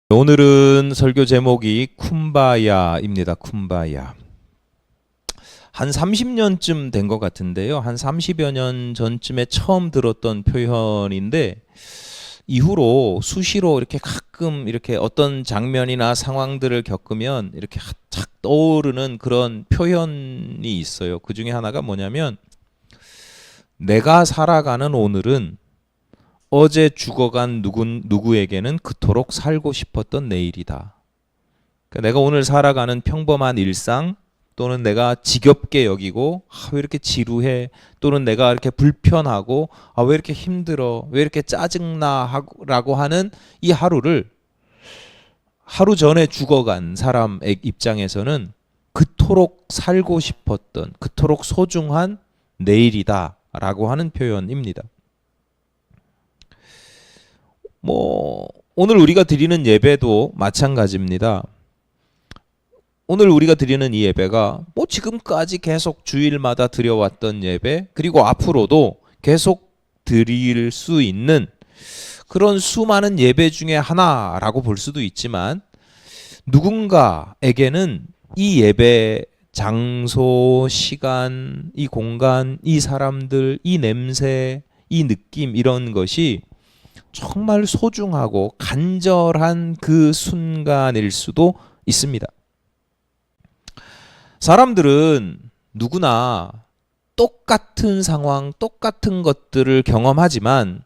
오늘은 설교 제목이 쿰바야입니다. 쿰바야. 한 30년쯤 된 것 같은데요. 한 30여 년 전쯤에 처음 들었던 표현인데 이후로 수시로 이렇게 가끔 이렇게 어떤 장면이나 상황들을 겪으면 이렇게 착 떠오르는 그런 표현이 있어요. 그 중에 하나가 뭐냐면 내가 살아가는 오늘은 어제 죽어간 누구에게는 그토록 살고 싶었던 내일이다. 그러니까 내가 오늘 살아가는 평범한 일상 또는 내가 지겹게 여기고 왜 이렇게 지루해 또는 내가 이렇게 불편하고 왜 이렇게 힘들어 왜 이렇게 짜증나 라고 하는 이 하루를 하루 전에 죽어간 사람의 입장에서는 그토록 살고 싶었던 그토록 소중한 내일이다 라고 하는 표현입니다. 오늘 우리가 드리는 예배도 마찬가지입니다. 오늘 우리가 드리는 이 예배가 지금까지 계속 주일마다 드려왔던 예배 그리고 앞으로도 계속 드릴 수 있는 그런 수많은 예배 중에 하나라고 볼 수도 있지만 누군가에게는 이 예배 장소, 시간, 이 공간, 이 사람들, 이 냄새, 이 느낌 이런 것이 정말 소중하고 간절한 그 순간일 수도 있습니다. 사람들은 누구나 똑같은 상황, 똑같은 것들을 경험하지만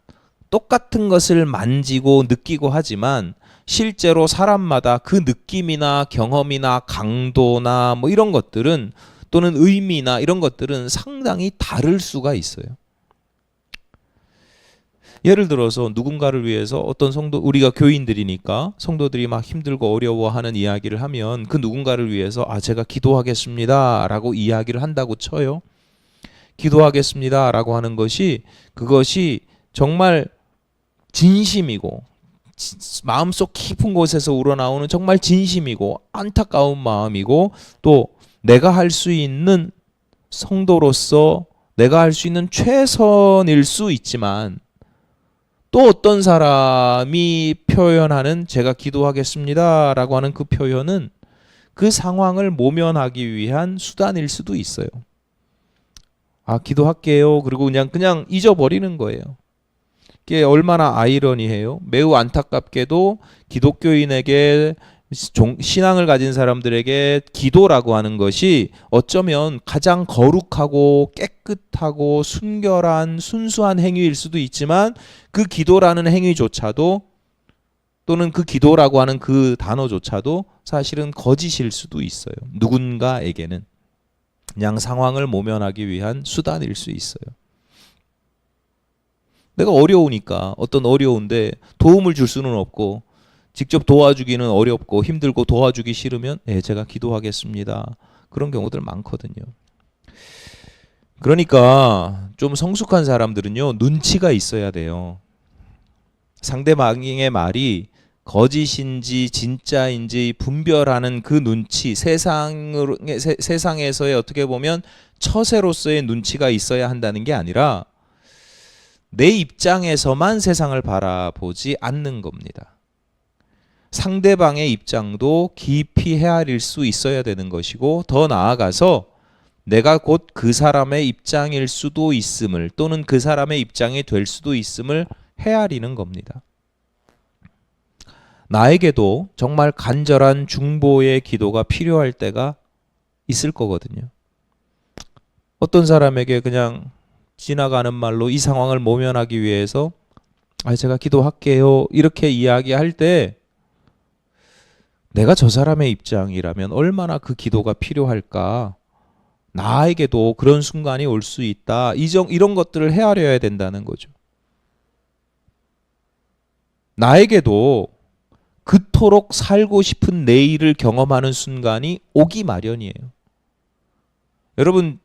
똑같은 것을 만지고 느끼고 하지만 실제로 사람마다 그 느낌이나 경험이나 강도나 이런 것들은 또는 의미나 이런 것들은 상당히 다를 수가 있어요. 예를 들어서 누군가를 위해서 어떤 성도, 우리가 교인들이니까 성도들이 막 힘들고 어려워하는 이야기를 하면 그 누군가를 위해서 제가 기도하겠습니다 라고 이야기를 한다고 쳐요. 기도하겠습니다 라고 하는 그것이 정말 진심이고 마음속 깊은 곳에서 우러나오는 정말 진심이고 안타까운 마음이고 또 내가 할 수 있는 성도로서 내가 할 수 있는 최선일 수 있지만 또 어떤 사람이 표현하는 제가 기도하겠습니다 라고 하는 그 표현은 그 상황을 모면하기 위한 수단일 수도 있어요. 기도할게요. 그리고 그냥 잊어버리는 거예요. 이게 얼마나 아이러니해요. 매우 안타깝게도 기독교인에게 신앙을 가진 사람들에게 기도라고 하는 것이 어쩌면 가장 거룩하고 깨끗하고 순결한 순수한 행위일 수도 있지만 그 기도라는 행위조차도 또는 그 기도라고 하는 그 단어조차도 사실은 거짓일 수도 있어요. 누군가에게는 그냥 상황을 모면하기 위한 수단일 수 있어요. 내가 어려우니까 어려운데 도움을 줄 수는 없고 직접 도와주기는 어렵고 힘들고 도와주기 싫으면 제가 기도하겠습니다. 그런 경우들 많거든요. 그러니까 좀 성숙한 사람들은요. 눈치가 있어야 돼요. 상대방의 말이 거짓인지 진짜인지 분별하는 그 눈치 세상에서의 어떻게 보면 처세로서의 눈치가 있어야 한다는 게 아니라 내 입장에서만 세상을 바라보지 않는 겁니다. 상대방의 입장도 깊이 헤아릴 수 있어야 되는 것이고 더 나아가서 내가 곧 그 사람의 입장일 수도 있음을 또는 그 사람의 입장이 될 수도 있음을 헤아리는 겁니다. 나에게도 정말 간절한 중보의 기도가 필요할 때가 있을 거거든요. 어떤 사람에게 그냥 지나가는 말로 이 상황을 모면하기 위해서 제가 기도할게요 이렇게 이야기할 때 내가 저 사람의 입장이라면 얼마나 그 기도가 필요할까. 나에게도 그런 순간이 올 수 있다. 이런 것들을 헤아려야 된다는 거죠. 나에게도 그토록 살고 싶은 내일을 경험하는 순간이 오기 마련이에요. 여러분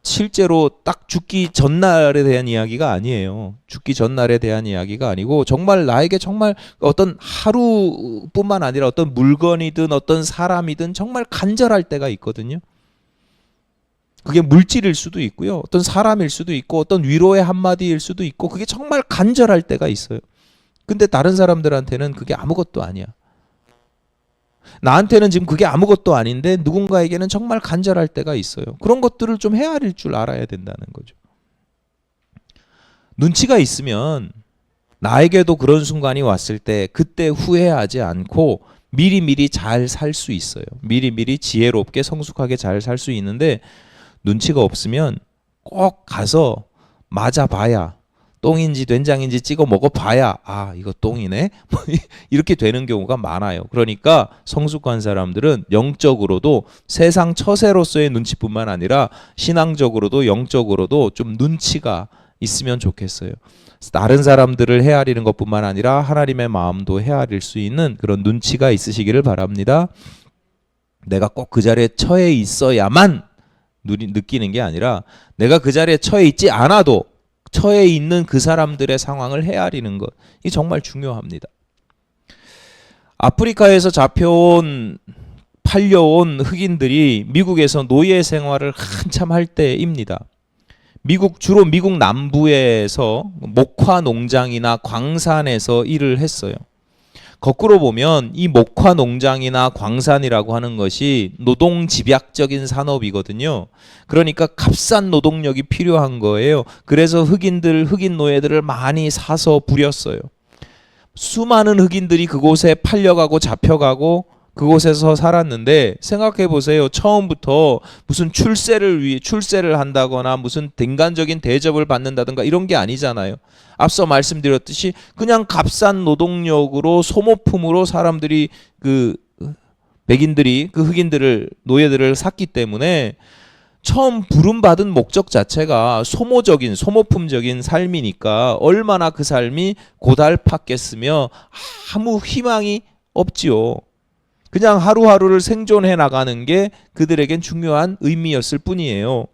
실제로 딱 죽기 전날에 대한 이야기가 아니에요. 죽기 전날에 대한 이야기가 아니고 정말 나에게 정말 어떤 하루뿐만 아니라 어떤 물건이든 어떤 사람이든 정말 간절할 때가 있거든요. 그게 물질일 수도 있고요. 어떤 사람일 수도 있고 어떤 위로의 한마디일 수도 있고 그게 정말 간절할 때가 있어요. 근데 다른 사람들한테는 그게 아무것도 아니야. 나한테는 지금 그게 아무것도 아닌데 누군가에게는 정말 간절할 때가 있어요. 그런 것들을 좀 헤아릴 줄 알아야 된다는 거죠. 눈치가 있으면 나에게도 그런 순간이 왔을 때 그때 후회하지 않고 미리미리 잘 살 수 있어요. 미리미리 지혜롭게 성숙하게 잘 살 수 있는데 눈치가 없으면 꼭 가서 맞아봐야 똥인지 된장인지 찍어 먹어봐야 아 이거 똥이네 이렇게 되는 경우가 많아요. 그러니까 성숙한 사람들은 영적으로도 세상 처세로서의 눈치뿐만 아니라 신앙적으로도 영적으로도 좀 눈치가 있으면 좋겠어요. 다른 사람들을 헤아리는 것뿐만 아니라 하나님의 마음도 헤아릴 수 있는 그런 눈치가 있으시기를 바랍니다. 내가 꼭 그 자리에 처해 있어야만 느끼는 게 아니라 내가 그 자리에 처해 있지 않아도 처해 있는 그 사람들의 상황을 헤아리는 것, 이 정말 중요합니다. 아프리카에서 팔려온 흑인들이 미국에서 노예 생활을 한참 할 때입니다. 주로 미국 남부에서 목화 농장이나 광산에서 일을 했어요. 거꾸로 보면 이 목화 농장이나 광산이라고 하는 것이 노동 집약적인 산업이거든요. 그러니까 값싼 노동력이 필요한 거예요. 그래서 흑인 노예들을 많이 사서 부렸어요. 수많은 흑인들이 그곳에 팔려가고 잡혀가고 그곳에서 살았는데 생각해 보세요. 처음부터 무슨 출세를 한다거나 무슨 인간적인 대접을 받는다든가 이런 게 아니잖아요. 앞서 말씀드렸듯이 그냥 값싼 노동력으로 소모품으로 사람들이 백인들이 노예들을 샀기 때문에 처음 부름받은 목적 자체가 소모품적인 삶이니까 얼마나 그 삶이 고달팠겠으며 아무 희망이 없지요. 그냥 하루하루를 생존해 나가는 게 그들에겐 중요한 의미였을 뿐이에요.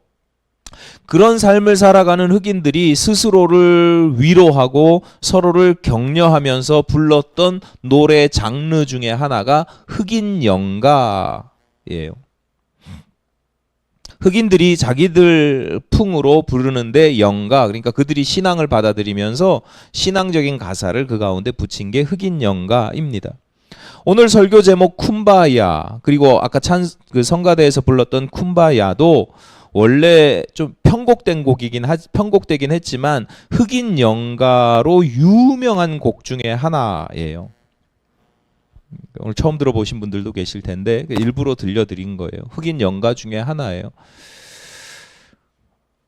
그런 삶을 살아가는 흑인들이 스스로를 위로하고 서로를 격려하면서 불렀던 노래 장르 중에 하나가 흑인 연가예요. 흑인들이 자기들 풍으로 부르는데 연가, 그러니까 그들이 신앙을 받아들이면서 신앙적인 가사를 그 가운데 붙인 게 흑인 연가입니다. 오늘 설교 제목 쿰바야, 그리고 아까 성가대에서 불렀던 쿰바야도 원래 좀 편곡되긴 했지만 흑인 연가로 유명한 곡 중에 하나예요. 오늘 처음 들어보신 분들도 계실 텐데 일부러 들려드린 거예요. 흑인 연가 중에 하나예요.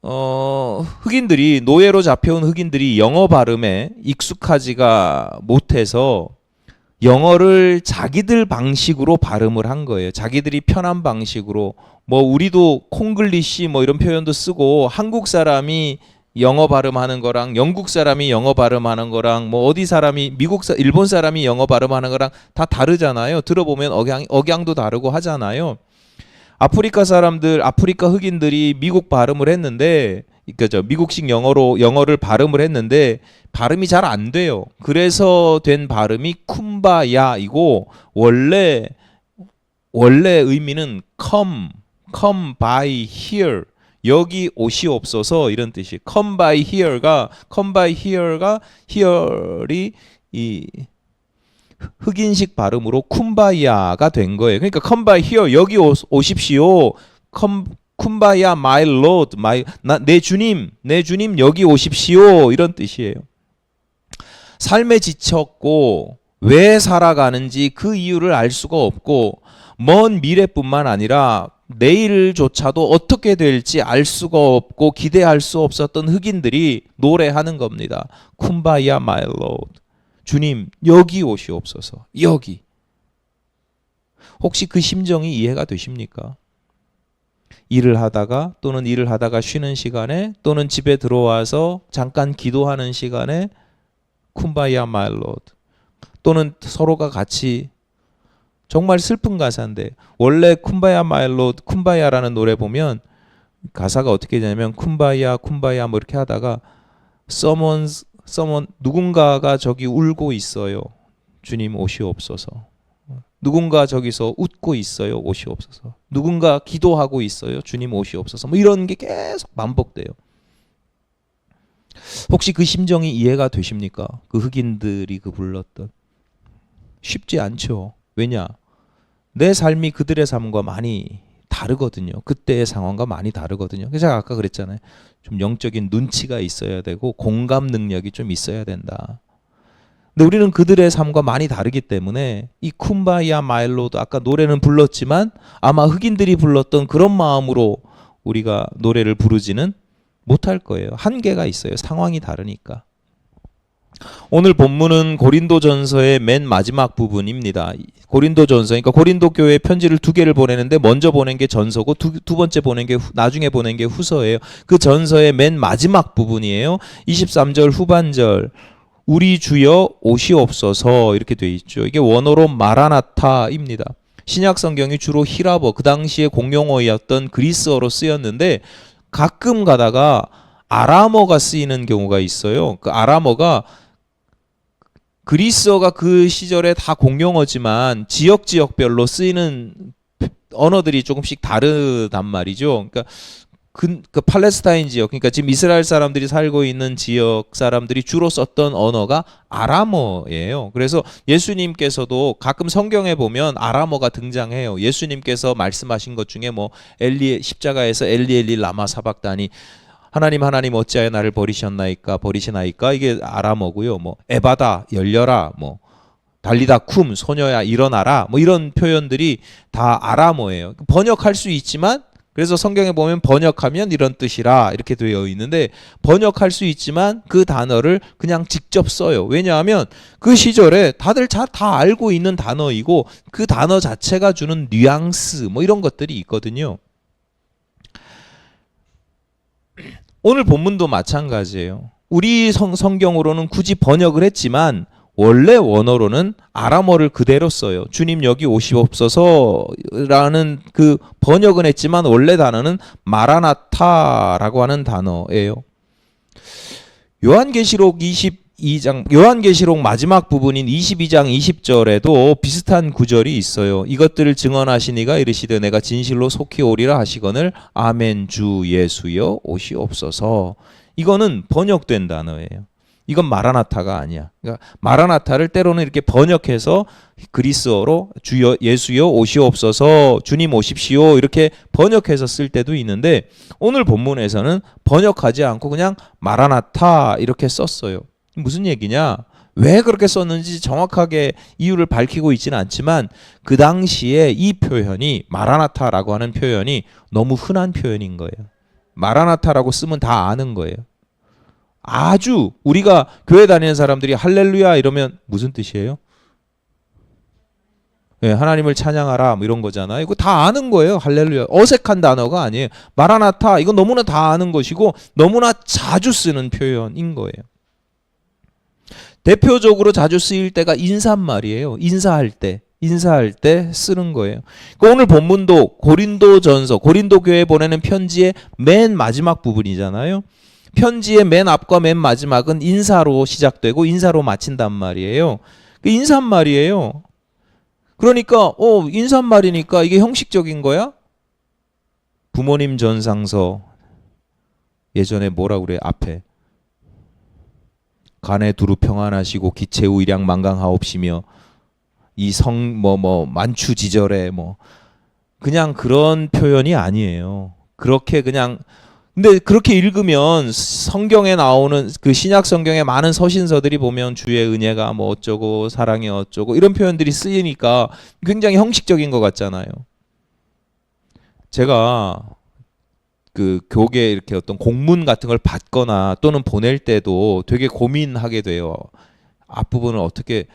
노예로 잡혀온 흑인들이 영어 발음에 익숙하지가 못해서 영어를 자기들 방식으로 발음을 한 거예요. 자기들이 편한 방식으로. 우리도 콩글리시 이런 표현도 쓰고 한국 사람이 영어 발음하는 거랑 영국 사람이 영어 발음하는 거랑 일본 사람이 영어 발음하는 거랑 다 다르잖아요. 들어보면 억양도 다르고 하잖아요. 아프리카 흑인들이 미국 발음을 했는데, 그러니까 미국식 영어를 발음을 했는데 발음이 잘 안 돼요. 그래서 된 발음이 쿰바야이고 원래 의미는 come by here, 여기 오시옵소서 이런 뜻이. come by here가 here이 이 흑인식 발음으로 쿰바야가 된 거예요. 그러니까 come by here, 여기 오십시오. 쿰바야 my lord, 내 주님 여기 오십시오 이런 뜻이에요. 삶에 지쳤고 왜 살아가는지 그 이유를 알 수가 없고 먼 미래뿐만 아니라 내일조차도 어떻게 될지 알 수가 없고 기대할 수 없었던 흑인들이 노래하는 겁니다. 쿰바야 my lord, 주님 여기 오시옵소서. 여기. 혹시 그 심정이 이해가 되십니까? 일을 하다가 쉬는 시간에 또는 집에 들어와서 잠깐 기도하는 시간에 쿰바야 my lord, 또는 서로가 같이, 정말 슬픈 가사인데 원래 쿰바야 my lord, 쿰바야라는 노래 보면 가사가 어떻게 되냐면 쿰바야 이렇게 하다가 someone 누군가가 저기 울고 있어요. 주님 오시옵소서. 누군가 저기서 웃고 있어요. 오시옵소서. 누군가 기도하고 있어요. 주님 오시옵소서. 뭐 이런 게 계속 반복돼요. 혹시 그 심정이 이해가 되십니까? 그 흑인들이 그 불렀던. 쉽지 않죠. 왜냐? 내 삶이 그들의 삶과 많이 다르거든요. 그때의 상황과 많이 다르거든요. 그래서 제가 아까 그랬잖아요. 좀 영적인 눈치가 있어야 되고 공감 능력이 좀 있어야 된다. 근데 우리는 그들의 삶과 많이 다르기 때문에 이 쿰바야 마일로도 아까 노래는 불렀지만 아마 흑인들이 불렀던 그런 마음으로 우리가 노래를 부르지는 못할 거예요. 한계가 있어요. 상황이 다르니까. 오늘 본문은 고린도전서의 맨 마지막 부분입니다. 고린도전서, 그러니까 고린도 교회에 편지를 두 개를 보내는데 먼저 보낸 게 전서고 두 번째 보낸 게 나중에 보낸 게 후서예요. 그 전서의 맨 마지막 부분이에요. 23절 후반절 우리 주여 오시옵소서 이렇게 돼 있죠. 이게 원어로 마라나타입니다. 신약 성경이 주로 히라버, 그 당시에 공용어였던 그리스어로 쓰였는데 가끔 가다가 아람어가 쓰이는 경우가 있어요. 그 아람어가 그리스어가 그 시절에 다 공용어지만 지역별로 쓰이는 언어들이 조금씩 다르단 말이죠. 그러니까 그 팔레스타인 지역, 그러니까 지금 이스라엘 사람들이 살고 있는 지역 사람들이 주로 썼던 언어가 아람어예요. 그래서 예수님께서도 가끔 성경에 보면 아람어가 등장해요. 예수님께서 말씀하신 것 중에 뭐 십자가에서 엘리 라마 사박다니, 하나님 어찌하여 나를 버리시나이까 이게 아람어고요. 뭐 에바다 열려라, 뭐 달리다 쿰 소녀야 일어나라, 뭐 이런 표현들이 다 아람어예요. 번역할 수 있지만, 그래서 성경에 보면 번역하면 이런 뜻이라 이렇게 되어 있는데 번역할 수 있지만 그 단어를 그냥 직접 써요. 왜냐하면 그 시절에 다들 다 알고 있는 단어이고 그 단어 자체가 주는 뉘앙스 뭐 이런 것들이 있거든요. 오늘 본문도 마찬가지예요. 우리 성경으로는 굳이 번역을 했지만 원래 원어로는 아람어를 그대로 써요. 주님 여기 오시옵소서라는 그 번역은 했지만 원래 단어는 마라나타라고 하는 단어예요. 요한계시록 마지막 부분인 22장 20절에도 비슷한 구절이 있어요. 이것들을 증언하시니가 이르시되 내가 진실로 속히 오리라 하시거늘 아멘 주 예수여 오시옵소서. 이거는 번역된 단어예요. 이건 마라나타가 아니야. 그러니까 마라나타를 때로는 이렇게 번역해서 그리스어로 주여 예수여 오시옵소서, 주님 오십시오 이렇게 번역해서 쓸 때도 있는데 오늘 본문에서는 번역하지 않고 그냥 마라나타 이렇게 썼어요. 무슨 얘기냐? 왜 그렇게 썼는지 정확하게 이유를 밝히고 있지는 않지만 그 당시에 이 표현이 마라나타라고 하는 표현이 너무 흔한 표현인 거예요. 마라나타라고 쓰면 다 아는 거예요. 아주 우리가 교회 다니는 사람들이 할렐루야 이러면 무슨 뜻이에요? 네, 하나님을 찬양하라 뭐 이런 거잖아요. 이거 다 아는 거예요. 할렐루야. 어색한 단어가 아니에요. 마라나타 이건 너무나 다 아는 것이고 너무나 자주 쓰는 표현인 거예요. 대표적으로 자주 쓰일 때가 인사말이에요. 인사할 때 쓰는 거예요. 그러니까 오늘 본문도 고린도전서, 고린도 교회에 보내는 편지의 맨 마지막 부분이잖아요. 편지의 맨 앞과 맨 마지막은 인사로 시작되고 인사로 마친단 말이에요. 그 인사말이에요. 그러니까 인사말이니까 이게 형식적인 거야? 부모님 전상서 예전에 뭐라고 그래? 앞에 간에 두루 평안하시고 기체우 일양 만강하옵시며 이 성 만추지절에 뭐 그냥 그런 표현이 아니에요. 그렇게 그냥 근데 그렇게 읽으면 성경에 나오는 그 신약 성경의 많은 서신서들이 보면 주의 은혜가 뭐 어쩌고 사랑이 어쩌고 이런 표현들이 쓰이니까 굉장히 형식적인 것 같잖아요. 제가 그 교계 이렇게 어떤 공문 같은 걸 받거나 또는 보낼 때도 되게 고민하게 돼요. 앞부분을 어떻게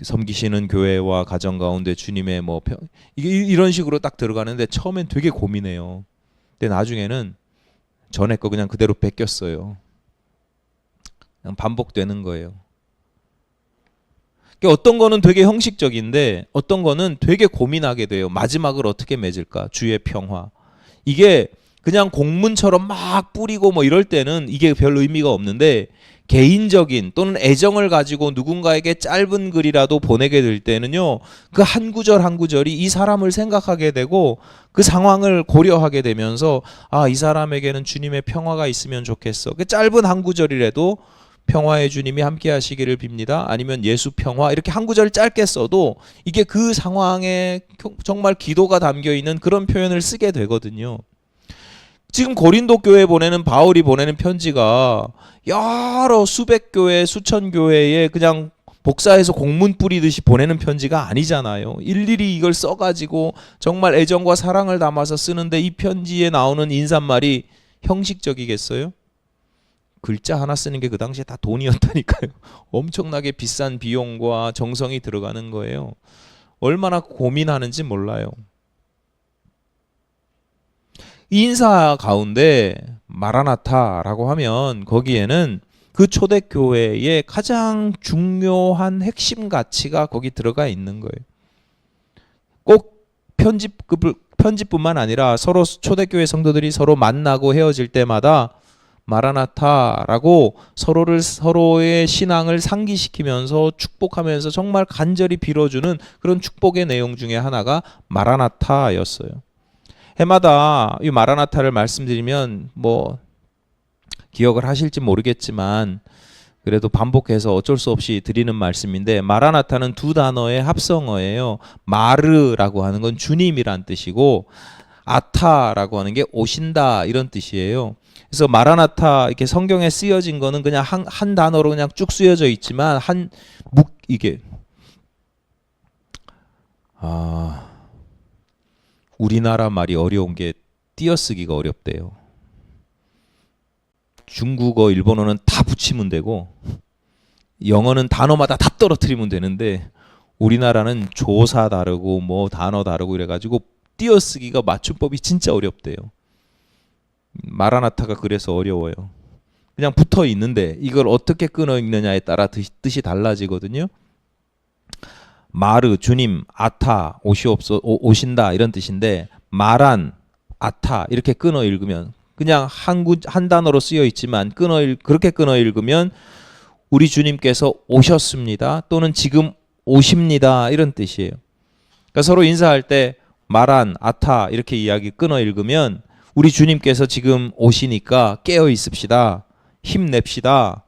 섬기시는 교회와 가정 가운데 주님의 이게 이런 식으로 딱 들어가는데 처음엔 되게 고민해요. 근데 나중에는 전에 거 그냥 그대로 베꼈어요. 그냥 반복되는 거예요. 그러니까 어떤 거는 되게 형식적인데 어떤 거는 되게 고민하게 돼요. 마지막을 어떻게 맺을까? 주의 평화. 이게 그냥 공문처럼 막 뿌리고 뭐 이럴 때는 이게 별 의미가 없는데 개인적인 또는 애정을 가지고 누군가에게 짧은 글이라도 보내게 될 때는요, 그 한 구절 한 구절이 이 사람을 생각하게 되고 그 상황을 고려하게 되면서 아, 이 사람에게는 주님의 평화가 있으면 좋겠어. 그 짧은 한 구절이라도 평화의 주님이 함께 하시기를 빕니다. 아니면 예수 평화, 이렇게 한 구절 짧게 써도 이게 그 상황에 정말 기도가 담겨 있는 그런 표현을 쓰게 되거든요. 지금 고린도 교회에 보내는 바울이 보내는 편지가 여러 수백 교회, 수천 교회에 그냥 복사해서 공문 뿌리듯이 보내는 편지가 아니잖아요. 일일이 이걸 써가지고 정말 애정과 사랑을 담아서 쓰는데 이 편지에 나오는 인사말이 형식적이겠어요? 글자 하나 쓰는 게 그 당시에 다 돈이었다니까요. 엄청나게 비싼 비용과 정성이 들어가는 거예요. 얼마나 고민하는지 몰라요. 이 인사 가운데 마라나타라고 하면 거기에는 그 초대교회의 가장 중요한 핵심 가치가 거기 들어가 있는 거예요. 꼭 편집뿐만 아니라 서로 초대교회 성도들이 서로 만나고 헤어질 때마다 마라나타라고 서로의 신앙을 상기시키면서 축복하면서 정말 간절히 빌어주는 그런 축복의 내용 중에 하나가 마라나타였어요. 해마다 이 마라나타를 말씀드리면 뭐 기억을 하실지 모르겠지만 그래도 반복해서 어쩔 수 없이 드리는 말씀인데, 마라나타는 두 단어의 합성어예요. 마르라고 하는 건 주님이란 뜻이고 아타라고 하는 게 오신다 이런 뜻이에요. 그래서 마라나타 이렇게 성경에 쓰여진 거는 그냥 한 단어로 그냥 쭉 쓰여져 있지만 이게 우리나라 말이 어려운 게 띄어쓰기가 어렵대요. 중국어, 일본어는 다 붙이면 되고 영어는 단어마다 다 떨어뜨리면 되는데 우리나라는 조사 다르고 뭐 단어 다르고 이래가지고 띄어쓰기가 맞춤법이 진짜 어렵대요. 마라나타가 그래서 어려워요. 그냥 붙어 있는데 이걸 어떻게 끊어 읽느냐에 따라 뜻이 달라지거든요. 마르, 주님, 아타, 오신다 이런 뜻인데, 마란, 아타 이렇게 끊어 읽으면 그냥 한 단어로 쓰여 있지만 그렇게 끊어 읽으면 우리 주님께서 오셨습니다 또는 지금 오십니다 이런 뜻이에요. 그러니까 서로 인사할 때 마란, 아타 이렇게 이야기 끊어 읽으면 우리 주님께서 지금 오시니까 깨어 있읍시다, 힘냅시다,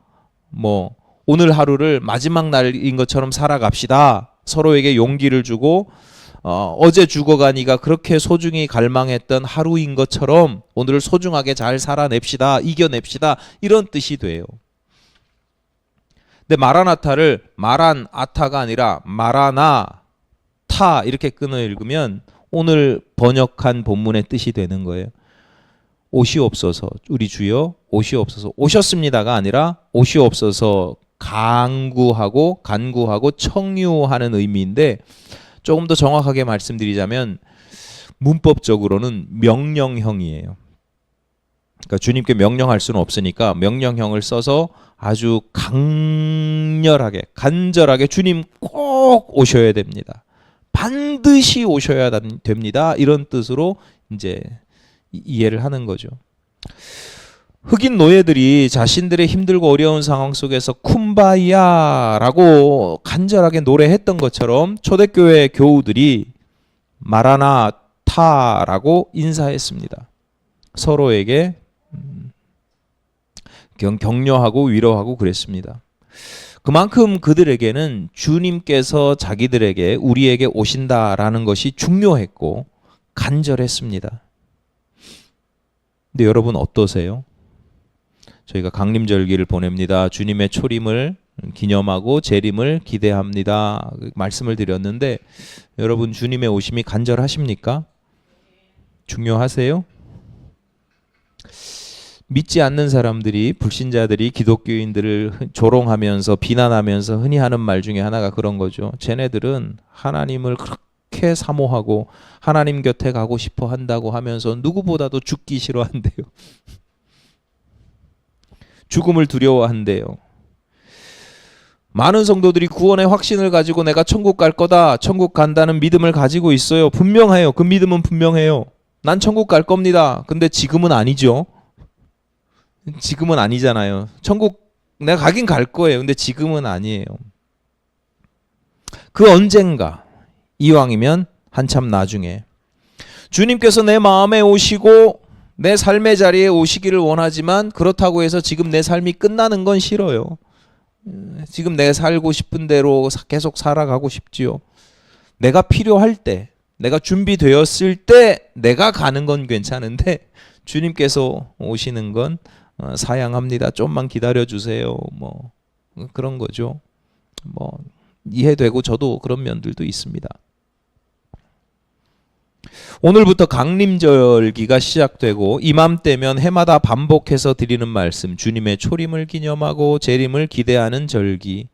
뭐 오늘 하루를 마지막 날인 것처럼 살아갑시다, 서로에게 용기를 주고 어제 죽어가니가 그렇게 소중히 갈망했던 하루인 것처럼 오늘을 소중하게 잘 살아냅시다, 이겨냅시다 이런 뜻이 돼요. 근데 마라나타를 마란아타가 아니라 마라나타 이렇게 끊어 읽으면 오늘 번역한 본문의 뜻이 되는 거예요. 오시옵소서, 우리 주여 오시옵소서. 오셨습니다가 아니라 오시옵소서, 간구하고 청유하는 의미인데, 조금 더 정확하게 말씀드리자면 문법적으로는 명령형이에요. 그러니까 주님께 명령할 수는 없으니까 명령형을 써서 아주 강렬하게 간절하게 주님 꼭 오셔야 됩니다, 반드시 오셔야 됩니다 이런 뜻으로 이제 이해를 하는 거죠. 흑인 노예들이 자신들의 힘들고 어려운 상황 속에서 쿰바야라고 간절하게 노래했던 것처럼 초대교회 교우들이 마라나타라고 인사했습니다. 서로에게 격려하고 위로하고 그랬습니다. 그만큼 그들에게는 주님께서 자기들에게 우리에게 오신다라는 것이 중요했고 간절했습니다. 근데 여러분 어떠세요? 저희가 강림절기를 보냅니다. 주님의 초림을 기념하고 재림을 기대합니다. 말씀을 드렸는데 여러분 주님의 오심이 간절하십니까? 중요하세요? 믿지 않는 사람들이, 불신자들이 기독교인들을 조롱하면서 비난하면서 흔히 하는 말 중에 하나가 그런 거죠. 쟤네들은 하나님을 그렇게 사모하고 하나님 곁에 가고 싶어 한다고 하면서 누구보다도 죽기 싫어한대요. 죽음을 두려워한대요. 많은 성도들이 구원의 확신을 가지고 내가 천국 갈 거다, 천국 간다는 믿음을 가지고 있어요. 분명해요. 그 믿음은 분명해요. 난 천국 갈 겁니다. 근데 지금은 아니죠. 지금은 아니잖아요. 천국 내가 가긴 갈 거예요. 근데 지금은 아니에요. 그 언젠가, 이왕이면 한참 나중에 주님께서 내 마음에 오시고 내 삶의 자리에 오시기를 원하지만, 그렇다고 해서 지금 내 삶이 끝나는 건 싫어요. 지금 내가 살고 싶은 대로 계속 살아가고 싶지요. 내가 필요할 때, 내가 준비되었을 때 내가 가는 건 괜찮은데, 주님께서 오시는 건 사양합니다. 좀만 기다려 주세요. 뭐 그런 거죠. 뭐 이해되고 저도 그런 면들도 있습니다. 오늘부터 강림절기가 시작되고 이맘때면 해마다 반복해서 드리는 말씀, 주님의 초림을 기념하고 재림을 기대하는 절기.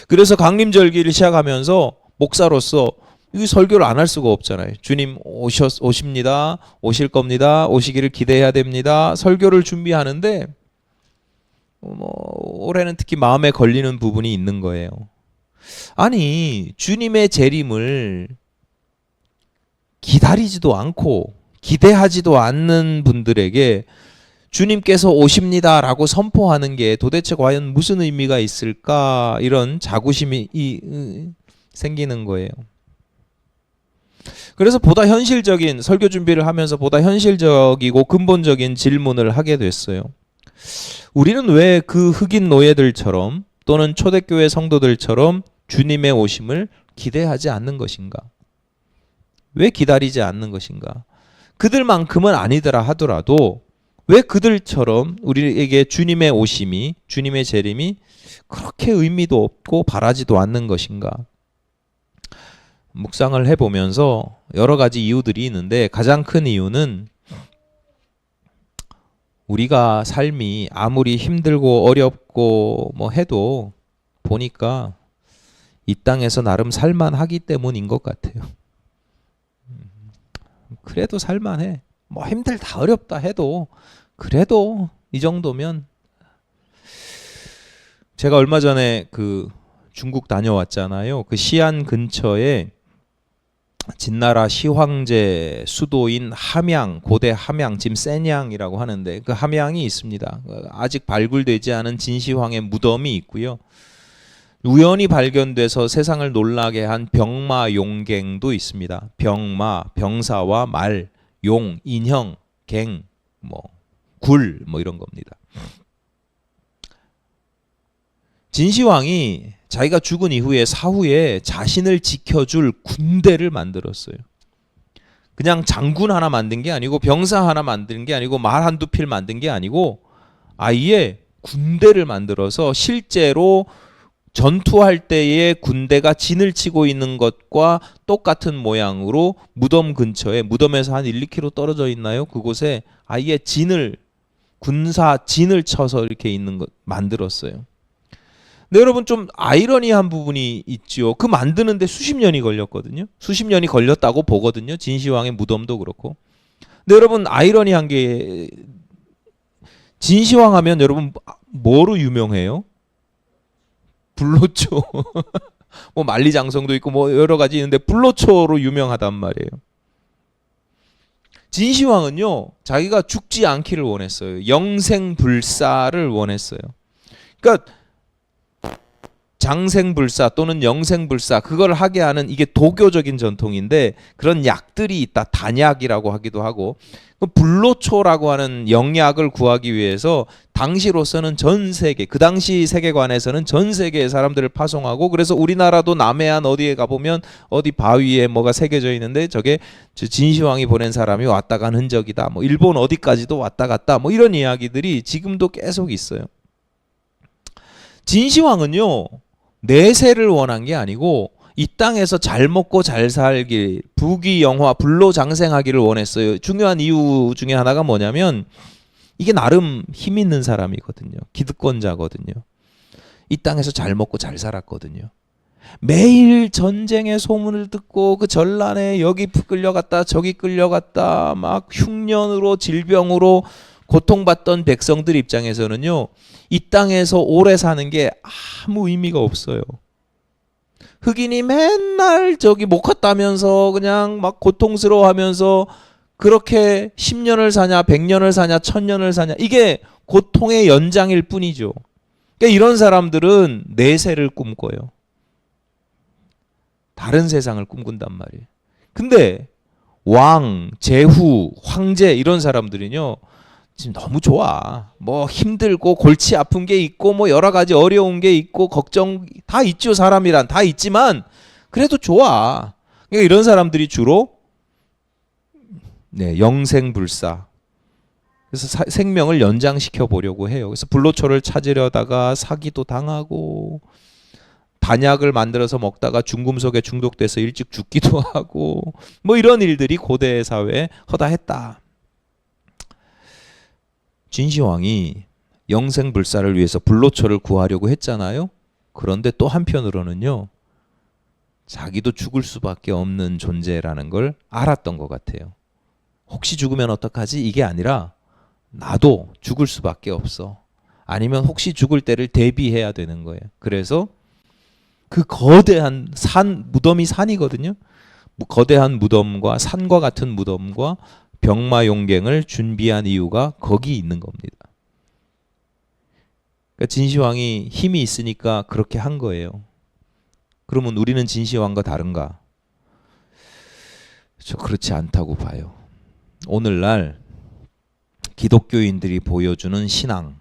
그래서 강림절기를 시작하면서 목사로서 이 설교를 안 할 수가 없잖아요. 주님 오십니다. 오실 겁니다. 오시기를 기대해야 됩니다. 설교를 준비하는데 올해는 특히 마음에 걸리는 부분이 있는 거예요. 아니, 주님의 재림을 기다리지도 않고 기대하지도 않는 분들에게 주님께서 오십니다라고 선포하는 게 도대체 과연 무슨 의미가 있을까, 이런 자부심이 생기는 거예요. 그래서 보다 현실적인 설교 준비를 하면서 보다 현실적이고 근본적인 질문을 하게 됐어요. 우리는 왜 그 흑인 노예들처럼 또는 초대교회 성도들처럼 주님의 오심을 기대하지 않는 것인가? 왜 기다리지 않는 것인가? 그들만큼은 아니더라 하더라도 왜 그들처럼 우리에게 주님의 오심이, 주님의 재림이 그렇게 의미도 없고 바라지도 않는 것인가? 묵상을 해보면서 여러 가지 이유들이 있는데, 가장 큰 이유는 우리가 삶이 아무리 힘들고 어렵고 뭐 해도 보니까 이 땅에서 나름 살만하기 때문인 것 같아요. 그래도 살만해. 뭐 힘들다 어렵다 해도 그래도 이 정도면. 제가 얼마 전에 그 중국 다녀왔잖아요. 그 시안 근처에 진나라 시황제 수도인 함양, 고대 함양, 지금 센양이라고 하는데 그 함양이 있습니다. 아직 발굴되지 않은 진시황의 무덤이 있고요. 우연히 발견돼서 세상을 놀라게 한 병마 용갱도 있습니다. 병마, 병사와 말, 용, 인형, 갱, 굴 이런 겁니다. 진시황이 자기가 죽은 이후에 사후에 자신을 지켜줄 군대를 만들었어요. 그냥 장군 하나 만든 게 아니고 병사 하나 만든 게 아니고 말 한두 필 만든 게 아니고 아예 군대를 만들어서 실제로 전투할 때에 군대가 진을 치고 있는 것과 똑같은 모양으로 무덤 근처에, 무덤에서 한 1, 2km 떨어져 있나요? 그곳에 아예 군사 진을 쳐서 이렇게 있는 것 만들었어요. 근데 여러분 좀 아이러니한 부분이 있죠. 그 만드는데 수십 년이 걸렸거든요. 수십 년이 걸렸다고 보거든요. 진시황의 무덤도 그렇고. 근데 여러분 아이러니한 게, 진시황 하면 여러분 뭐로 유명해요? 불로초. 뭐 만리장성도 있고 뭐 여러 가지 있는데 불로초로 유명하단 말이에요. 진시황은요, 자기가 죽지 않기를 원했어요. 영생불사를 원했어요. 그러니까 장생불사 또는 영생불사, 그걸 하게 하는, 이게 도교적인 전통인데 그런 약들이 있다. 단약이라고 하기도 하고, 불로초라고 하는 영약을 구하기 위해서 당시로서는 전 세계, 그 당시 세계관에서는 전 세계의 사람들을 파송하고, 그래서 우리나라도 남해안 어디에 가보면 어디 바위에 뭐가 새겨져 있는데 저게 진시황이 보낸 사람이 왔다 간 흔적이다. 뭐 일본 어디까지도 왔다 갔다. 뭐 이런 이야기들이 지금도 계속 있어요. 진시황은요, 내세를 원한 게 아니고 이 땅에서 잘 먹고 잘 살길, 부귀영화, 불로장생하기를 원했어요. 중요한 이유 중에 하나가 뭐냐면 이게 나름 힘 있는 사람이거든요. 기득권자거든요. 이 땅에서 잘 먹고 잘 살았거든요. 매일 전쟁의 소문을 듣고 그 전란에 여기 끌려갔다 저기 끌려갔다 막 흉년으로 질병으로 고통받던 백성들 입장에서는요, 이 땅에서 오래 사는 게 아무 의미가 없어요. 흑인이 맨날 저기 못 갔다면서 그냥 막 고통스러워하면서 그렇게 10년을 사냐 100년을 사냐 1000년을 사냐, 이게 고통의 연장일 뿐이죠. 그러니까 이런 사람들은 내세를 꿈꿔요. 다른 세상을 꿈꾼단 말이에요. 근데 왕, 제후, 황제 이런 사람들은요, 지금 너무 좋아. 뭐 힘들고 골치 아픈 게 있고 뭐 여러 가지 어려운 게 있고 걱정 다 있죠. 사람이란 다 있지만 그래도 좋아. 그러니까 이런 사람들이 주로 영생불사. 그래서 생명을 연장시켜 보려고 해요. 그래서 불로초를 찾으려다가 사기도 당하고 단약을 만들어서 먹다가 중금속에 중독돼서 일찍 죽기도 하고 뭐 이런 일들이 고대 사회에 허다했다. 진시황이 영생불사를 위해서 불로초를 구하려고 했잖아요. 그런데 또 한편으로는요, 자기도 죽을 수밖에 없는 존재라는 걸 알았던 것 같아요. 혹시 죽으면 어떡하지? 이게 아니라 나도 죽을 수밖에 없어. 아니면 혹시 죽을 때를 대비해야 되는 거예요. 그래서 그 거대한 무덤이 산이거든요. 거대한 무덤과 산과 같은 무덤과 병마용갱을 준비한 이유가 거기 있는 겁니다. 그러니까 진시황이 힘이 있으니까 그렇게 한 거예요. 그러면 우리는 진시황과 다른가? 저 그렇지 않다고 봐요. 오늘날 기독교인들이 보여주는 신앙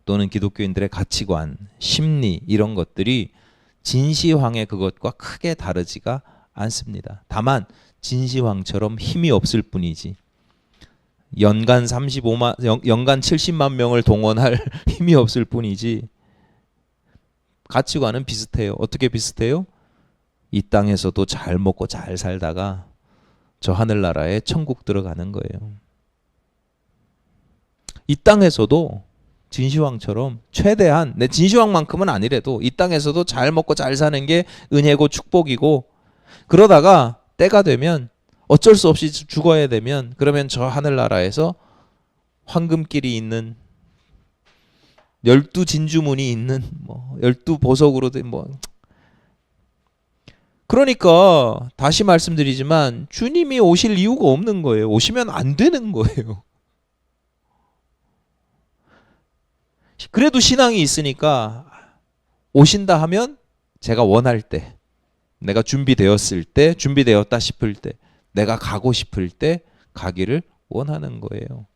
또는 기독교인들의 가치관, 심리 이런 것들이 진시황의 그것과 크게 다르지가 않습니다. 다만 진시황처럼 힘이 없을 뿐이지. 연간 70만 명을 동원할 힘이 없을 뿐이지. 가치관은 비슷해요. 어떻게 비슷해요? 이 땅에서도 잘 먹고 잘 살다가 저 하늘나라에 천국 들어가는 거예요. 이 땅에서도 진시황처럼 최대한 내 진시황만큼은 아니래도 이 땅에서도 잘 먹고 잘 사는 게 은혜고 축복이고, 그러다가 때가 되면 어쩔 수 없이 죽어야 되면 그러면 저 하늘나라에서 황금길이 있는 12진주문이 있는 뭐 12보석으로 된 뭐, 그러니까 다시 말씀드리지만 주님이 오실 이유가 없는 거예요. 오시면 안 되는 거예요. 그래도 신앙이 있으니까 오신다 하면 제가 원할 때, 내가 준비되었을 때, 준비되었다 싶을 때, 내가 가고 싶을 때 가기를 원하는 거예요.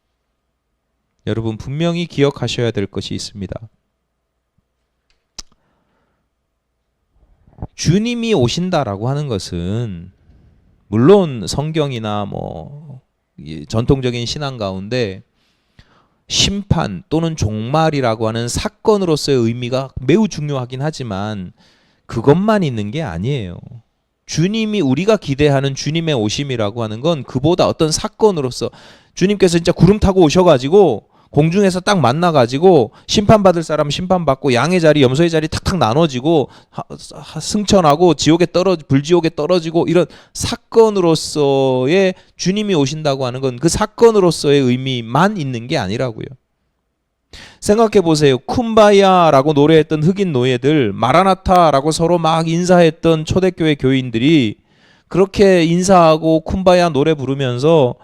여러분 분명히 기억하셔야 될 것이 있습니다. 주님이 오신다라고 하는 것은 물론 성경이나 뭐 전통적인 신앙 가운데 심판 또는 종말이라고 하는 사건으로서의 의미가 매우 중요하긴 하지만 그것만 있는 게 아니에요. 주님이 우리가 기대하는 주님의 오심이라고 하는 건 그보다 어떤 사건으로서 주님께서 진짜 구름 타고 오셔가지고 공중에서 딱 만나가지고 심판받을 사람 심판받고 양의 자리 염소의 자리 탁탁 나눠지고 승천하고 불지옥에 떨어지고 이런 사건으로서의 주님이 오신다고 하는 건 그 사건으로서의 의미만 있는 게 아니라고요. 생각해 보세요. 쿰바야라고 노래했던 흑인 노예들, 마라나타라고 서로 막 인사했던 초대교회 교인들이 그렇게 인사하고 쿰바야 노래 부르면서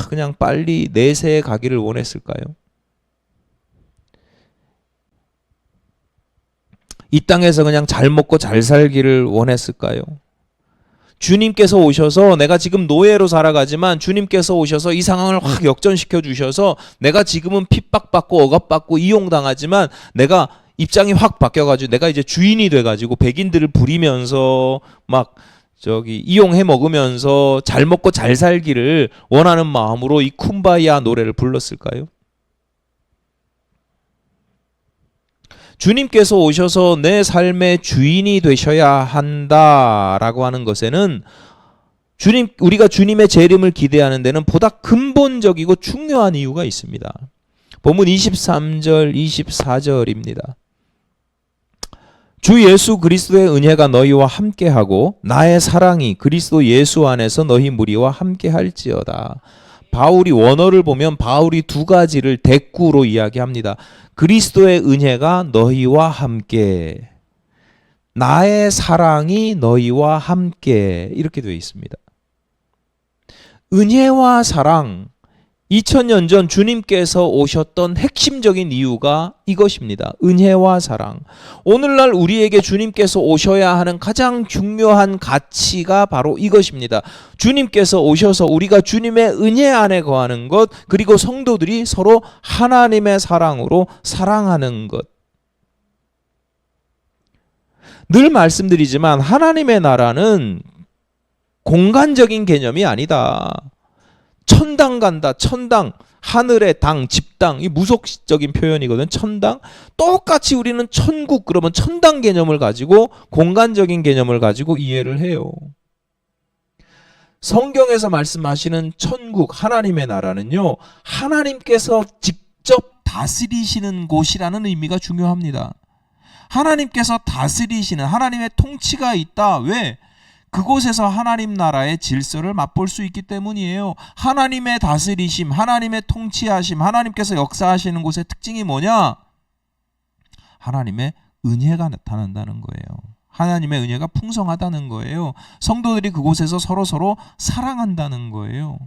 그냥 빨리 내세에 가기를 원했을까요? 이 땅에서 그냥 잘 먹고 잘 살기를 원했을까요? 주님께서 오셔서 내가 지금 노예로 살아가지만 주님께서 오셔서 이 상황을 확 역전시켜 주셔서 내가 지금은 핍박받고 억압받고 이용당하지만 내가 입장이 확 바뀌어가지고 내가 이제 주인이 돼가지고 백인들을 부리면서 막 이용해 먹으면서 잘 먹고 잘 살기를 원하는 마음으로 이 쿰바야 노래를 불렀을까요? 주님께서 오셔서 내 삶의 주인이 되셔야 한다라고 하는 것에는 우리가 주님의 재림을 기대하는 데는 보다 근본적이고 중요한 이유가 있습니다. 본문 23절, 24절입니다. 주 예수 그리스도의 은혜가 너희와 함께하고 나의 사랑이 그리스도 예수 안에서 너희 무리와 함께할지어다. 바울이 원어를 보면 바울이 두 가지를 대꾸로 이야기합니다. 그리스도의 은혜가 너희와 함께, 나의 사랑이 너희와 함께, 이렇게 되어 있습니다. 은혜와 사랑, 2000년 전 주님께서 오셨던 핵심적인 이유가 이것입니다. 은혜와 사랑. 오늘날 우리에게 주님께서 오셔야 하는 가장 중요한 가치가 바로 이것입니다. 주님께서 오셔서 우리가 주님의 은혜 안에 거하는 것, 그리고 성도들이 서로 하나님의 사랑으로 사랑하는 것. 늘 말씀드리지만 하나님의 나라는 공간적인 개념이 아니다. 천당 간다. 천당. 하늘의 당, 집당. 이 무속적인 표현이거든. 천당. 똑같이 우리는 천국, 그러면 천당 개념을 가지고 공간적인 개념을 가지고 이해를 해요. 성경에서 말씀하시는 천국, 하나님의 나라는요, 하나님께서 직접 다스리시는 곳이라는 의미가 중요합니다. 하나님께서 다스리시는 하나님의 통치가 있다. 왜? 그곳에서 하나님 나라의 질서를 맛볼 수 있기 때문이에요. 하나님의 다스리심, 하나님의 통치하심, 하나님께서 역사하시는 곳의 특징이 뭐냐? 하나님의 은혜가 나타난다는 거예요. 하나님의 은혜가 풍성하다는 거예요. 성도들이 그곳에서 서로 사랑한다는 거예요.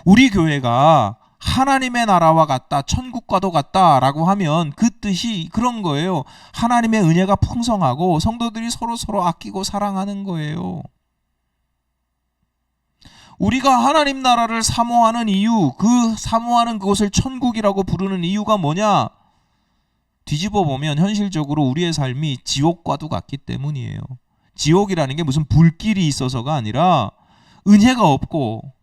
우리 교회가 하나님의 나라와 같다, 천국과도 같다라고 하면 그 뜻이 그런 거예요. 하나님의 은혜가 풍성하고 성도들이 서로 아끼고 사랑하는 거예요. 우리가 하나님 나라를 사모하는 이유, 그 사모하는 그곳을 천국이라고 부르는 이유가 뭐냐? 뒤집어 보면 현실적으로 우리의 삶이 지옥과도 같기 때문이에요. 지옥이라는 게 무슨 불길이 있어서가 아니라 은혜가 없고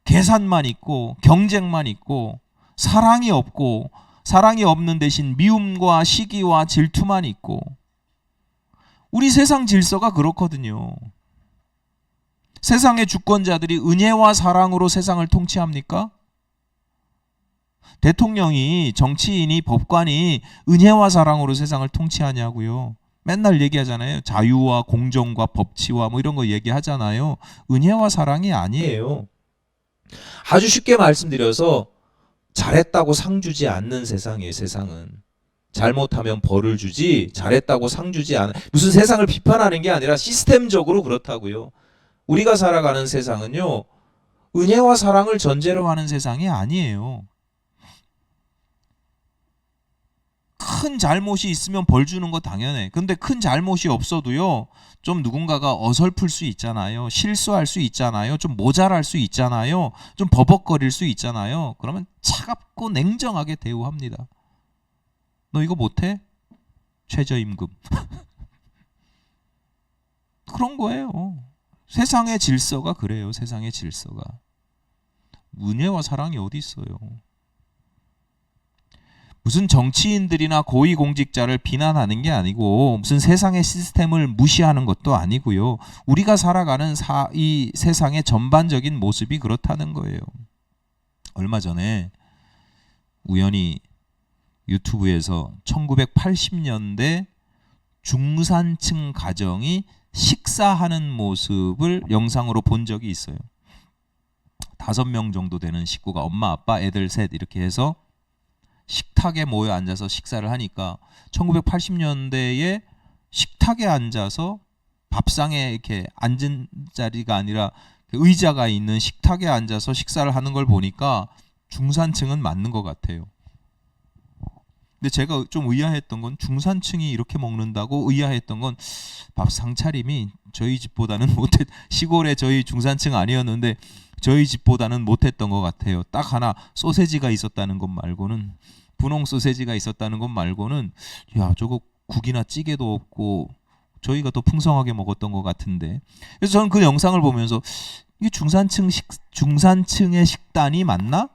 계산만 있고 경쟁만 있고 사랑이 없고, 사랑이 없는 대신 미움과 시기와 질투만 있고, 우리 세상 질서가 그렇거든요. 세상의 주권자들이 은혜와 사랑으로 세상을 통치합니까? 대통령이, 정치인이, 법관이 은혜와 사랑으로 세상을 통치하냐고요. 맨날 얘기하잖아요. 자유와 공정과 법치와 뭐 이런 거 얘기하잖아요. 은혜와 사랑이 아니에요. 아주 쉽게 말씀드려서 잘했다고 상 주지 않는 세상이에요. 세상은 잘못하면 벌을 주지, 잘했다고 상 주지 않아. 무슨 세상을 비판하는 게 아니라 시스템적으로 그렇다고요. 우리가 살아가는 세상은요, 은혜와 사랑을 전제로 하는 세상이 아니에요. 큰 잘못이 있으면 벌 주는 거 당연해. 근데 큰 잘못이 없어도요, 좀 누군가가 어설플 수 있잖아요. 실수할 수 있잖아요. 좀 모자랄 수 있잖아요. 좀 버벅거릴 수 있잖아요. 그러면 차갑고 냉정하게 대우합니다. 너 이거 못해? 최저임금. 그런 거예요. 세상의 질서가 그래요. 세상의 질서가. 은혜와 사랑이 어디 있어요? 무슨 정치인들이나 고위공직자를 비난하는 게 아니고 무슨 세상의 시스템을 무시하는 것도 아니고요. 우리가 살아가는 이 세상의 전반적인 모습이 그렇다는 거예요. 얼마 전에 우연히 유튜브에서 1980년대 중산층 가정이 식사하는 모습을 영상으로 본 적이 있어요. 5명 정도 되는 식구가 엄마, 아빠, 애들 셋 이렇게 해서 식탁에 모여 앉아서 식사를 하니까 1980년대에 식탁에 앉아서 밥상에 이렇게 앉은 자리가 아니라 의자가 있는 식탁에 앉아서 식사를 하는 걸 보니까 중산층은 맞는 것 같아요. 근데 제가 좀 의아했던 건, 중산층이 이렇게 먹는다고 의아했던 건, 밥상 차림이 저희 집보다는 시골에 저희 중산층 아니었는데 저희 집보다는 못했던 것 같아요. 딱 하나 소세지가 있었다는 것 말고는, 분홍 소세지가 있었다는 것 말고는, 야, 저거 국이나 찌개도 없고 저희가 더 풍성하게 먹었던 것 같은데. 그래서 저는 그 영상을 보면서 이게 중산층의 식단이 맞나?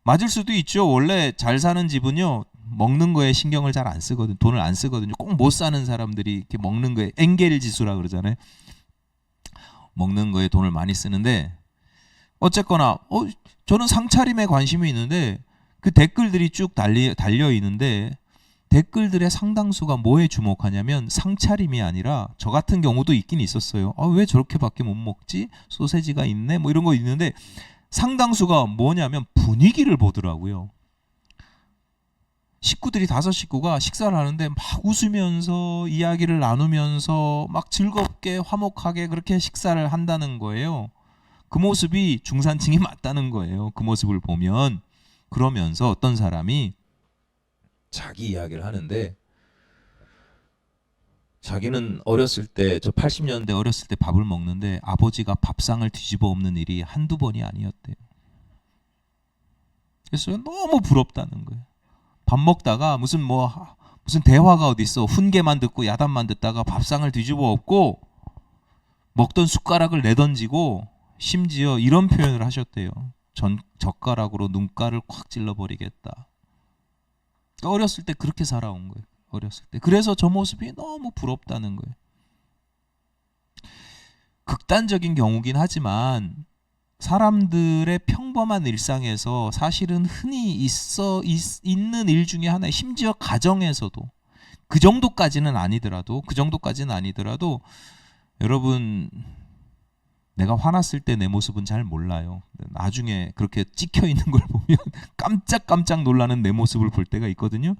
맞을 수도 있죠. 원래 잘 사는 집은요, 먹는 거에 신경을 잘 안 쓰거든요. 돈을 안 쓰거든요. 꼭 못 사는 사람들이 이렇게 먹는 거에 엥겔 지수라 그러잖아요. 먹는 거에 돈을 많이 쓰는데, 어쨌거나 저는 상차림에 관심이 있는데 그 댓글들이 쭉 달려 있는데, 댓글들의 상당수가 뭐에 주목하냐면 상차림이 아니라, 저 같은 경우도 있긴 있었어요. 왜 저렇게밖에 못 먹지? 소세지가 있네? 뭐 이런 거 있는데, 상당수가 뭐냐면 분위기를 보더라고요. 식구들이 5식구가 식사를 하는데 막 웃으면서 이야기를 나누면서 막 즐겁게 화목하게 그렇게 식사를 한다는 거예요. 그 모습이 중산층이 맞다는 거예요. 그 모습을 보면. 그러면서 어떤 사람이 자기 이야기를 하는데, 자기는 어렸을 때, 저 80년대 어렸을 때 밥을 먹는데 아버지가 밥상을 뒤집어 엎는 일이 한두 번이 아니었대요. 그래서 너무 부럽다는 거예요. 밥 먹다가 무슨 대화가 어디 있어, 훈계만 듣고 야단만 듣다가 밥상을 뒤집어 엎고 먹던 숟가락을 내던지고 심지어 이런 표현을 하셨대요. 젓가락으로 눈가를 콱 찔러버리겠다. 어렸을 때 그렇게 살아온 거예요. 어렸을 때. 그래서 저 모습이 너무 부럽다는 거예요. 극단적인 경우긴 하지만 사람들의 평범한 일상에서 사실은 흔히 있는 일 중에 하나에, 심지어 가정에서도 그 정도까지는 아니더라도 여러분, 내가 화났을 때 내 모습은 잘 몰라요. 나중에 그렇게 찍혀 있는 걸 보면 깜짝깜짝 놀라는 내 모습을 볼 때가 있거든요.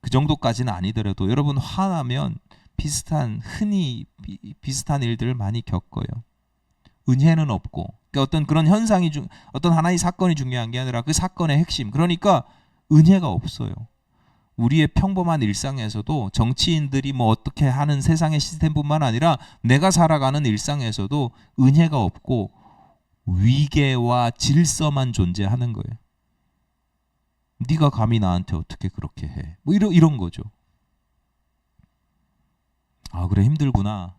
그 정도까지는 아니더라도 여러분, 화나면 흔히 비슷한 일들을 많이 겪어요. 은혜는 없고, 그러니까 어떤 그런 현상이 어떤 하나의 사건이 중요한 게 아니라 그 사건의 핵심, 그러니까 은혜가 없어요. 우리의 평범한 일상에서도 정치인들이 어떻게 하는 세상의 시스템뿐만 아니라 내가 살아가는 일상에서도 은혜가 없고 위계와 질서만 존재하는 거예요. 네가 감히 나한테 어떻게 그렇게 해? 이런 거죠. 아, 그래, 힘들구나.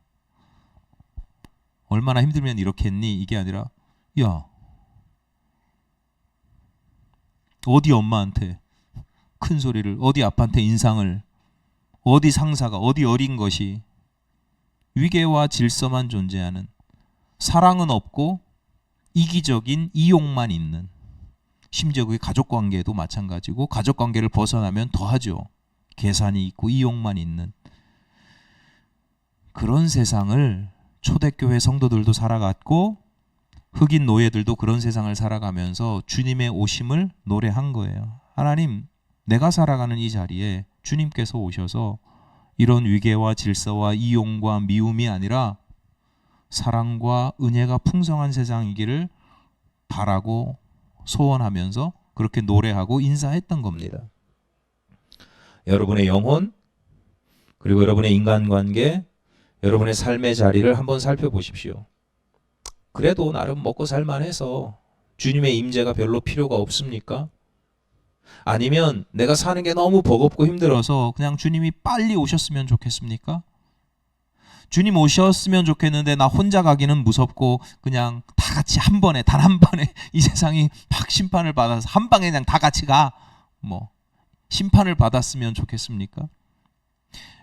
얼마나 힘들면 이렇게 했니? 이게 아니라, 야, 어디 엄마한테 큰 소리를, 어디 아빠한테 인상을, 어디 상사가, 어디 어린 것이, 위계와 질서만 존재하는, 사랑은 없고 이기적인 이용만 있는, 심지어 그게 가족관계도 마찬가지고, 가족관계를 벗어나면 더하죠. 계산이 있고 이용만 있는 그런 세상을 초대교회 성도들도 살아갔고 흑인 노예들도 그런 세상을 살아가면서 주님의 오심을 노래한 거예요. 하나님, 내가 살아가는 이 자리에 주님께서 오셔서 이런 위계와 질서와 이용과 미움이 아니라 사랑과 은혜가 풍성한 세상이기를 바라고 소원하면서 그렇게 노래하고 인사했던 겁니다. 여러분의 영혼, 그리고 여러분의 인간관계, 여러분의 삶의 자리를 한번 살펴보십시오. 그래도 나름 먹고 살만해서 주님의 임재가 별로 필요가 없습니까? 아니면 내가 사는 게 너무 버겁고 힘들어서 그냥 주님이 빨리 오셨으면 좋겠습니까? 주님 오셨으면 좋겠는데 나 혼자 가기는 무섭고 그냥 다 같이 단 한 번에 이 세상이 막 심판을 받아서 한 방에 그냥 다 같이 심판을 받았으면 좋겠습니까?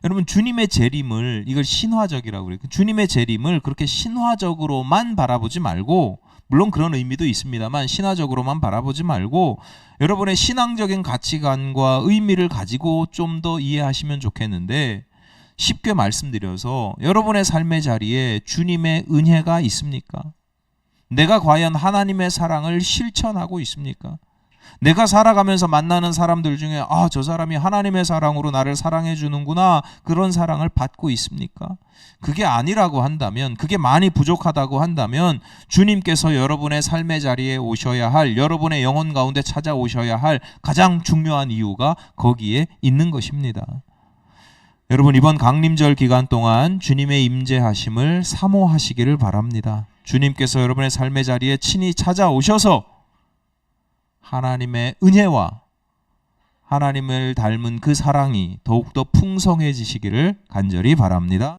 여러분, 주님의 재림을, 이걸 신화적이라고 그래요. 주님의 재림을 그렇게 신화적으로만 바라보지 말고, 물론 그런 의미도 있습니다만 신화적으로만 바라보지 말고 여러분의 신앙적인 가치관과 의미를 가지고 좀 더 이해하시면 좋겠는데, 쉽게 말씀드려서 여러분의 삶의 자리에 주님의 은혜가 있습니까? 내가 과연 하나님의 사랑을 실천하고 있습니까? 내가 살아가면서 만나는 사람들 중에 저 사람이 하나님의 사랑으로 나를 사랑해 주는구나, 그런 사랑을 받고 있습니까? 그게 아니라고 한다면, 그게 많이 부족하다고 한다면 주님께서 여러분의 삶의 자리에 오셔야 할, 여러분의 영혼 가운데 찾아오셔야 할 가장 중요한 이유가 거기에 있는 것입니다. 여러분, 이번 강림절 기간 동안 주님의 임재하심을 사모하시기를 바랍니다. 주님께서 여러분의 삶의 자리에 친히 찾아오셔서 하나님의 은혜와 하나님을 닮은 그 사랑이 더욱더 풍성해지시기를 간절히 바랍니다.